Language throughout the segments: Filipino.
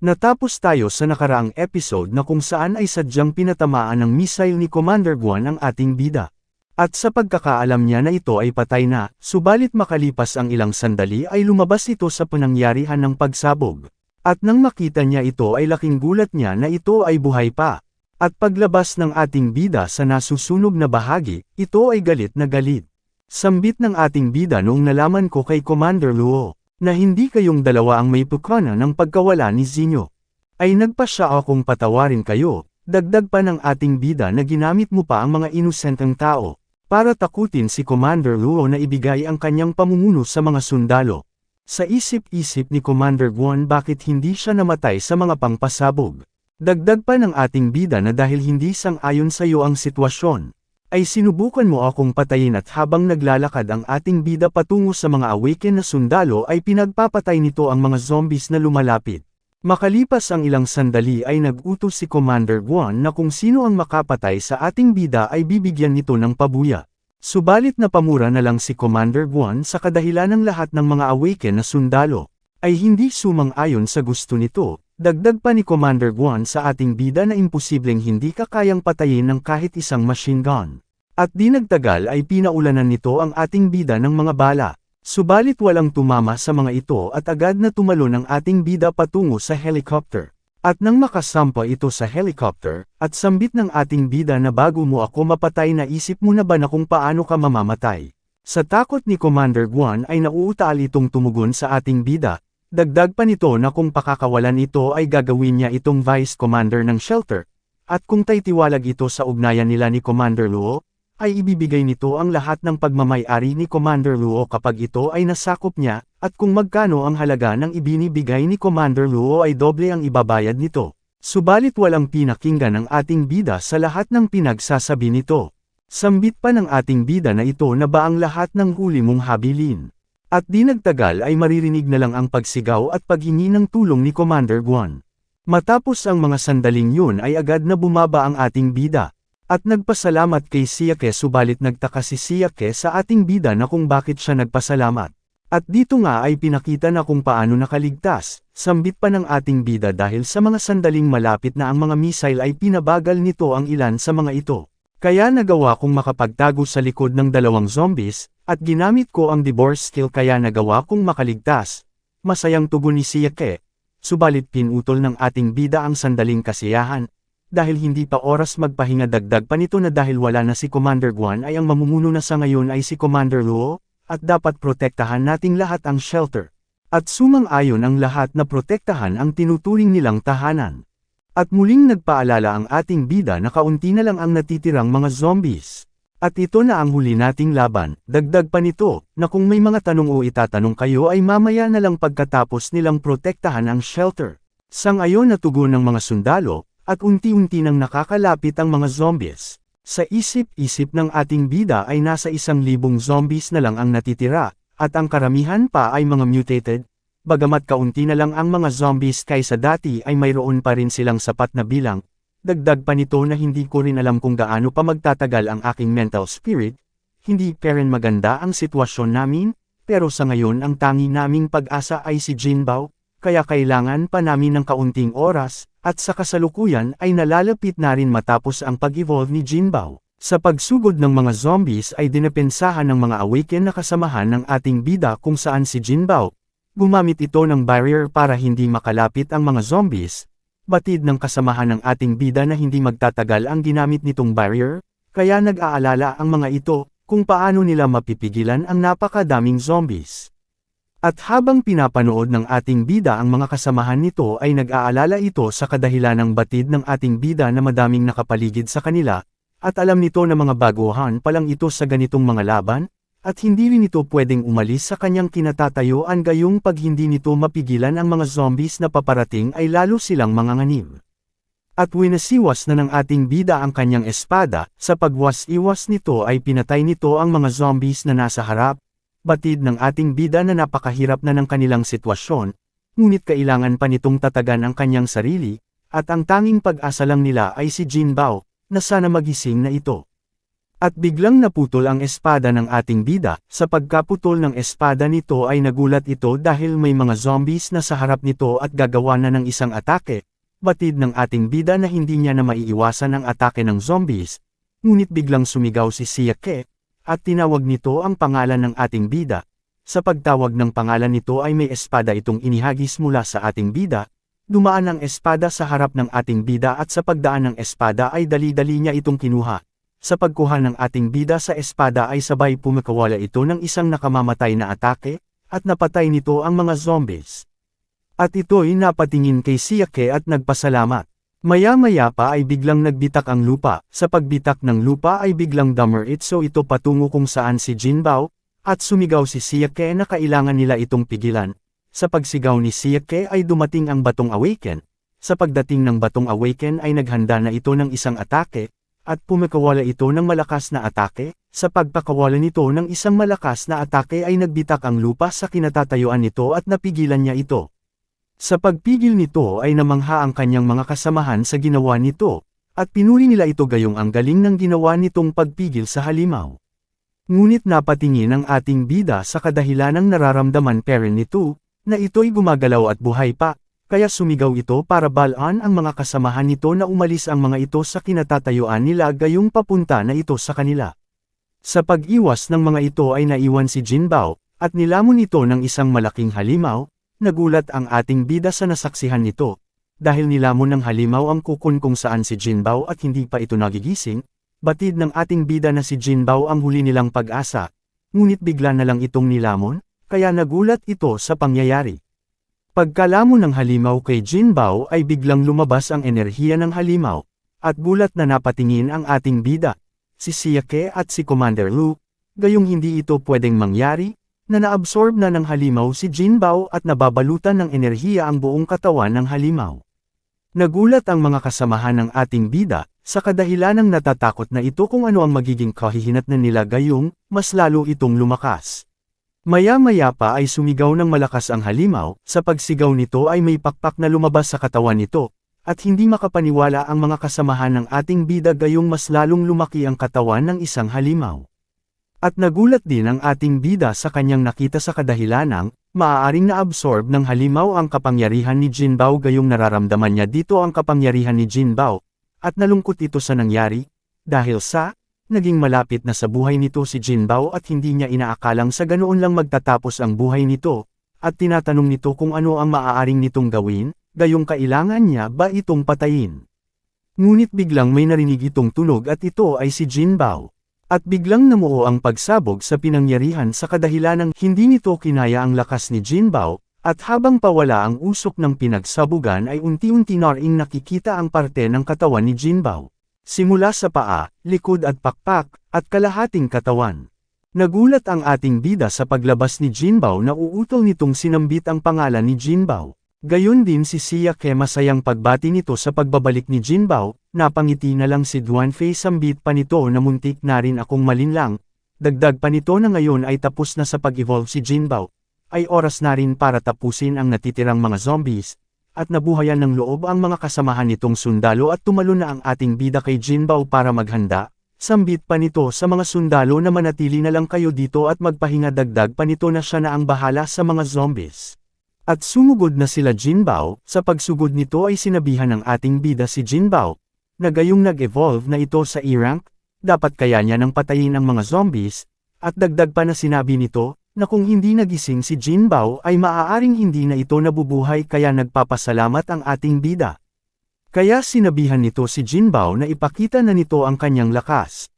Natapos tayo sa nakaraang episode na kung saan ay sadyang pinatamaan ng missile ni Commander Guan ang ating bida. At sa pagkakaalam niya na ito ay patay na, subalit makalipas ang ilang sandali ay lumabas ito sa panangyarihan ng pagsabog. At nang makita niya ito ay laking gulat niya na ito ay buhay pa. At paglabas ng ating bida sa nasusunog na bahagi, ito ay galit na galit. Sambit ng ating bida noong nalaman ko kay Commander Luo, na hindi kayong dalawa ang may pukana ng pagkawala ni Zinyo. Ay nagpasya akong patawarin kayo, dagdag pa ng ating bida na ginamit mo pa ang mga inosenteng tao, para takutin si Commander Luo na ibigay ang kanyang pamumuno sa mga sundalo. Sa isip-isip ni Commander Guan bakit hindi siya namatay sa mga pangpasabog. Dagdag pa ng ating bida na dahil hindi sang-ayon sa iyo ang sitwasyon, ay sinubukan mo akong patayin at habang naglalakad ang ating bida patungo sa mga awaken na sundalo ay pinagpapatay nito ang mga zombies na lumalapit. Makalipas ang ilang sandali ay nag-utos si Commander Guan na kung sino ang makapatay sa ating bida ay bibigyan nito ng pabuya. Subalit napamura na lang si Commander Guan sa kadahilan ng lahat ng mga awaken na sundalo, ay hindi sumang-ayon sa gusto nito. Dagdag pa ni Commander Guan sa ating bida na imposibleng hindi ka kayang patayin ng kahit isang machine gun. At di nagtagal ay pinaulanan nito ang ating bida ng mga bala. Subalit walang tumama sa mga ito at agad na tumalon ang ating bida patungo sa helicopter. At nang makasampa ito sa helicopter, at sambit ng ating bida na bago mo ako mapatay naisip mo na ba na kung paano ka mamamatay? Sa takot ni Commander Guan ay nauutal itong tumugon sa ating bida. Dagdag pa nito na kung pakakawalan ito ay gagawin niya itong Vice Commander ng shelter, at kung taytiwalag ito sa ugnayan nila ni Commander Luo, ay ibibigay nito ang lahat ng pagmamay-ari ni Commander Luo kapag ito ay nasakop niya, at kung magkano ang halaga ng ibinibigay ni Commander Luo ay doble ang ibabayad nito. Subalit walang pinakinggan ang ating bida sa lahat ng pinagsasabi nito. Sambit pa ng ating bida na ito na ba ang lahat ng huli mong habilin? At di nagtagal ay maririnig na lang ang pagsigaw at paghingi ng tulong ni Commander Guan. Matapos ang mga sandaling yun ay agad na bumaba ang ating bida. At nagpasalamat kay Siake subalit nagtaka si Siake sa ating bida na kung bakit siya nagpasalamat. At dito nga ay pinakita na kung paano nakaligtas, sambit pa ng ating bida dahil sa mga sandaling malapit na ang mga missile ay pinabagal nito ang ilan sa mga ito. Kaya nagawa kong makapagtago sa likod ng dalawang zombies, at ginamit ko ang divorce skill kaya nagawa kong makaligtas. Masayang tugon ni Siake, subalit pinutol ng ating bida ang sandaling kasiyahan. Dahil hindi pa oras magpahinga dagdag pa nito na dahil wala na si Commander Guan ay ang mamumuno na sa ngayon ay si Commander Luo, at dapat protektahan nating lahat ang shelter. At sumang-ayon ang lahat na protektahan ang tinuturing nilang tahanan. At muling nagpaalala ang ating bida na kaunti na lang ang natitirang mga zombies. At ito na ang huli nating laban, dagdag pa nito, na kung may mga tanong o itatanong kayo ay mamaya na lang pagkatapos nilang protektahan ang shelter. Sang-ayon na tugon ng mga sundalo, at unti-unti nang nakakalapit ang mga zombies. Sa isip-isip ng ating bida ay nasa 1,000 zombies na lang ang natitira, at ang karamihan pa ay mga mutated. Bagamat kaunti na lang ang mga zombies kaysa dati ay mayroon pa rin silang sapat na bilang. Dagdag pa nito na hindi ko rin alam kung gaano pa magtatagal ang aking mental spirit. Hindi pa rin maganda ang sitwasyon namin, pero sa ngayon ang tangi naming pag-asa ay si Jinbao, kaya kailangan pa namin ng kaunting oras, at sa kasalukuyan ay nalalapit na rin matapos ang pag-evolve ni Jinbao. Sa pagsugod ng mga zombies ay dinapensahan ng mga awaken na kasamahan ng ating bida kung saan si Jinbao. Gumamit ito ng barrier para hindi makalapit ang mga zombies. Batid ng kasamahan ng ating bida na hindi magtatagal ang ginamit nitong barrier, kaya nag-aalala ang mga ito kung paano nila mapipigilan ang napakadaming zombies. At habang pinapanood ng ating bida ang mga kasamahan nito ay nag-aalala ito sa kadahilan ng batid ng ating bida na madaming nakapaligid sa kanila, at alam nito na mga baguhan pa lang ito sa ganitong mga laban, at hindi rin ito pwedeng umalis sa kanyang kinatatayuan gayong pag hindi nito mapigilan ang mga zombies na paparating ay lalo silang manganganib. At winasiwas na ng ating bida ang kanyang espada, sa pagwas-iwas nito ay pinatay nito ang mga zombies na nasa harap. Batid ng ating bida na napakahirap na ng kanilang sitwasyon, ngunit kailangan pa nitong tatagan ang kanyang sarili, at ang tanging pag-asa lang nila ay si Jinbao, na sana magising na ito. At biglang naputol ang espada ng ating bida, sa pagkaputol ng espada nito ay nagulat ito dahil may mga zombies na sa harap nito at gagawa na ng isang atake. Batid ng ating bida na hindi niya na maiiwasan ang atake ng zombies, ngunit biglang sumigaw si Siake, at tinawag nito ang pangalan ng ating bida. Sa pagtawag ng pangalan nito ay may espada itong inihagis mula sa ating bida, dumaan ang espada sa harap ng ating bida at sa pagdaan ng espada ay dali-dali niya itong kinuha. Sa pagkuha ng ating bida sa espada ay sabay pumakawala ito ng isang nakamamatay na atake, at napatay nito ang mga zombies. At ito'y napatingin kay Siake at nagpasalamat. Maya-maya pa ay biglang nagbitak ang lupa, sa pagbitak ng lupa ay biglang dumiretso ito patungo kung saan si Jinbao, at sumigaw si Siake na kailangan nila itong pigilan. Sa pagsigaw ni Siake ay dumating ang batong awaken. Sa pagdating ng batong awaken ay naghanda na ito ng isang atake, at pumakawala ito ng malakas na atake. Sa pagpakawala nito ng isang malakas na atake ay nagbitak ang lupa sa kinatatayuan nito at napigilan niya ito. Sa pagpigil nito ay namangha ang kanyang mga kasamahan sa ginawa nito, at pinuri nila ito gayong ang galing ng ginawa nitong pagpigil sa halimaw. Ngunit napatingin ang ating bida sa kadahilanang nararamdaman parent nito, na ito'y gumagalaw at buhay pa, kaya sumigaw ito para balaan ang mga kasamahan nito na umalis ang mga ito sa kinatatayuan nila gayong papunta na ito sa kanila. Sa pag-iwas ng mga ito ay naiwan si Jinbao, at nilamon ito ng isang malaking halimaw. Nagulat ang ating bida sa nasaksihan nito, dahil nilamon ng halimaw ang kukun kung saan si Jinbao at hindi pa ito nagigising. Batid ng ating bida na si Jinbao ang huli nilang pag-asa, ngunit bigla na lang itong nilamon, kaya nagulat ito sa pangyayari. Pagkalamon ng halimaw kay Jinbao ay biglang lumabas ang enerhiya ng halimaw, at gulat na napatingin ang ating bida, si Siake at si Commander Lu, gayong hindi ito pwedeng mangyari, na naabsorb na ng halimaw si Jinbao at nababalutan ng enerhiya ang buong katawan ng halimaw. Nagulat ang mga kasamahan ng ating bida, sa kadahilanang natatakot na ito kung ano ang magiging kahihinatnan nila gayong, mas lalo itong lumakas. Maya-maya pa ay sumigaw ng malakas ang halimaw, sa pagsigaw nito ay may pakpak na lumabas sa katawan nito, at hindi makapaniwala ang mga kasamahan ng ating bida gayong mas lalong lumaki ang katawan ng isang halimaw. At nagulat din ang ating bida sa kanyang nakita sa kadahilanang, maaaring na-absorb ng halimaw ang kapangyarihan ni Jinbao gayong nararamdaman niya dito ang kapangyarihan ni Jinbao, at nalungkot ito sa nangyari, dahil sa, naging malapit na sa buhay nito si Jinbao at hindi niya inaakalang sa ganoon lang magtatapos ang buhay nito, at tinatanong nito kung ano ang maaaring nitong gawin, gayong kailangan niya ba itong patayin. Ngunit biglang may narinig itong tunog at ito ay si Jinbao. At biglang namuo ang pagsabog sa pinangyarihan sa kadahilanang hindi nito kinaya ang lakas ni Jinbao, at habang pawala ang usok ng pinagsabugan ay unti-unti na ring nakikita ang parte ng katawan ni Jinbao. Simula sa paa, likod at pakpak, at kalahating katawan. Nagulat ang ating bida sa paglabas ni Jinbao na uutol nitong sinambit ang pangalan ni Jinbao. Gayon din si Siake masayang pagbati nito sa pagbabalik ni Jinbao, napangiti na lang si Duanfei sambit pa nito na muntik na rin akong malinlang, dagdag pa nito na ngayon ay tapos na sa pag-evolve si Jinbao, ay oras na rin para tapusin ang natitirang mga zombies, at nabuhayan ng loob ang mga kasamahan nitong sundalo at tumalon na ang ating bida kay Jinbao para maghanda, sambit pa nito sa mga sundalo na manatili na lang kayo dito at magpahinga dagdag pa nito na siya na ang bahala sa mga zombies. At sumugod na sila Jinbao, sa pagsugod nito ay sinabihan ng ating bida si Jinbao, na gayong nag-evolve na ito sa E-rank, dapat kaya niya nang patayin ang mga zombies, at dagdag pa na sinabi nito, na kung hindi nagising si Jinbao ay maaaring hindi na ito nabubuhay kaya nagpapasalamat ang ating bida. Kaya sinabihan nito si Jinbao na ipakita na nito ang kanyang lakas.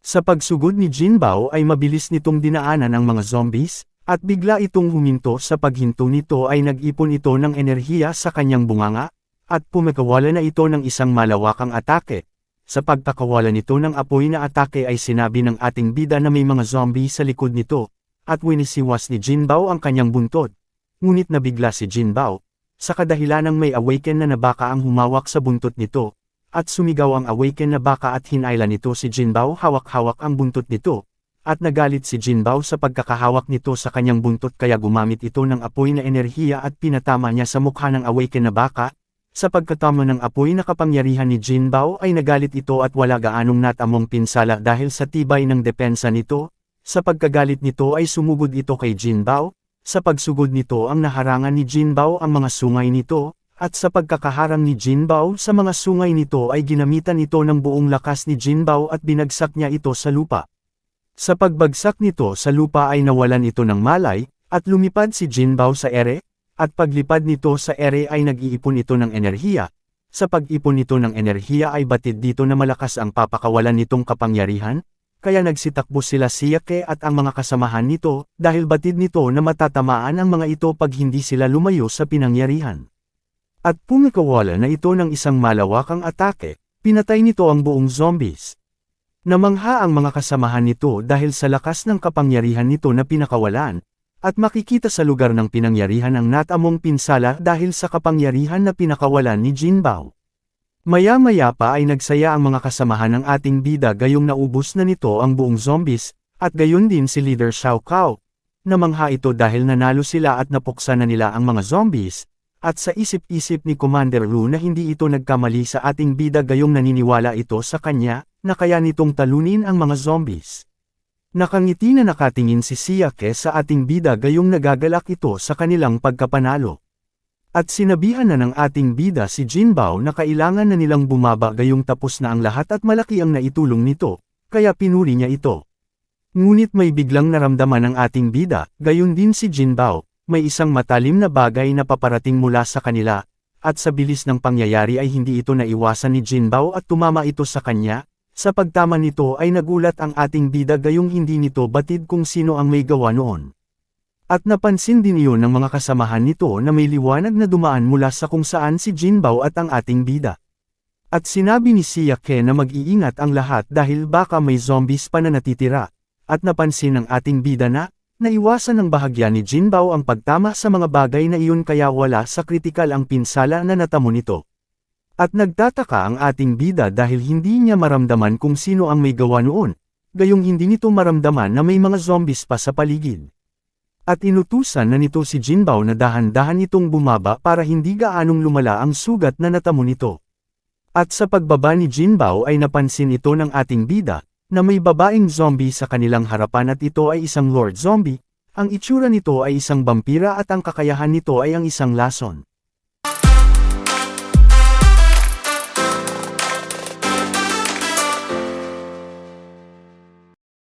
Sa pagsugod ni Jinbao ay mabilis nitong dinaanan ang mga zombies, at bigla itong huminto sa paghinto nito ay nag-ipon ito ng enerhiya sa kanyang bunganga, at pumakawala na ito ng isang malawakang atake. Sa pagpakawala nito ng apoy na atake ay sinabi ng ating bida na may mga zombie sa likod nito, at winisiwas ni Jinbao ang kanyang buntot. Ngunit nabigla si Jinbao, sa kadahilanang may awaken na baka ang humawak sa buntot nito, at sumigaw ang awaken na baka at hinayla nito si Jinbao hawak-hawak ang buntot nito. At nagalit si Jinbao sa pagkakahawak nito sa kanyang buntot kaya gumamit ito ng apoy na enerhiya at pinatama niya sa mukha ng awaken na baka, Sa pagkatama ng apoy na kapangyarihan ni Jinbao ay nagalit ito at wala gaanong natamong pinsala dahil sa tibay ng depensa nito. Sa pagkagalit nito ay sumugod ito kay Jinbao. Sa pagsugod nito ang naharangan ni Jinbao ang mga sungay nito, at sa pagkakaharang ni Jinbao sa mga sungay nito ay ginamitan ito ng buong lakas ni Jinbao at binagsak niya ito sa lupa. Sa pagbagsak nito sa lupa ay nawalan ito ng malay, at lumipad si Jinbao sa ere, at paglipad nito sa ere ay nag-iipon ito ng enerhiya. Sa pag-ipon nito ng enerhiya ay batid dito na malakas ang papakawalan nitong kapangyarihan, kaya nagsitakbo sila Siake at ang mga kasamahan nito, dahil batid nito na matatamaan ang mga ito pag hindi sila lumayo sa pinangyarihan. At pumikawala na ito ng isang malawakang atake, pinatay nito ang buong zombies. Namangha ang mga kasamahan nito dahil sa lakas ng kapangyarihan nito na pinakawalan, at makikita sa lugar ng pinangyarihan ang natamong pinsala dahil sa kapangyarihan na pinakawalan ni Jinbao. Maya-maya pa ay nagsaya ang mga kasamahan ng ating bida gayong naubos na nito ang buong zombies, at gayon din si Leader Xiao Cao. Namangha ito dahil nanalo sila at napuksa na nila ang mga zombies, at sa isip-isip ni Commander Lu na hindi ito nagkamali sa ating bida gayong naniniwala ito sa kanya, na kaya nitong talunin ang mga zombies. Nakangiti na nakatingin si Siake sa ating bida gayong nagagalak ito sa kanilang pagkapanalo. At sinabihan na ng ating bida si Jinbao na kailangan na nilang bumaba gayong tapos na ang lahat at malaki ang naitulong nito, kaya pinuri niya ito. Ngunit may biglang naramdaman ng ating bida, gayon din si Jinbao, may isang matalim na bagay na paparating mula sa kanila, at sa bilis ng pangyayari ay hindi ito naiwasan ni Jinbao at tumama ito sa kanya. Sa pagtama nito ay nagulat ang ating bida gayong hindi nito batid kung sino ang may gawa noon. At napansin din iyon ng mga kasamahan nito na may liwanag na dumaan mula sa kung saan si Jinbao at ang ating bida. At sinabi ni Siake na mag-iingat ang lahat dahil baka may zombies pa na natitira, at napansin ng ating bida na, naiwasan ng bahagya ni Jinbao ang pagtama sa mga bagay na iyon kaya wala sa kritikal ang pinsala na natamo nito. At nagtataka ang ating bida dahil hindi niya maramdaman kung sino ang may gawa noon, gayong hindi nito maramdaman na may mga zombies pa sa paligid. At inutusan na nito si Jinbao na dahan-dahan itong bumaba para hindi gaanong lumala ang sugat na natamo nito. At sa pagbaba ni Jinbao ay napansin ito ng ating bida, na may babaeng zombie sa kanilang harapan at ito ay isang Lord Zombie, ang itsura nito ay isang vampira at ang kakayahan nito ay ang isang lason.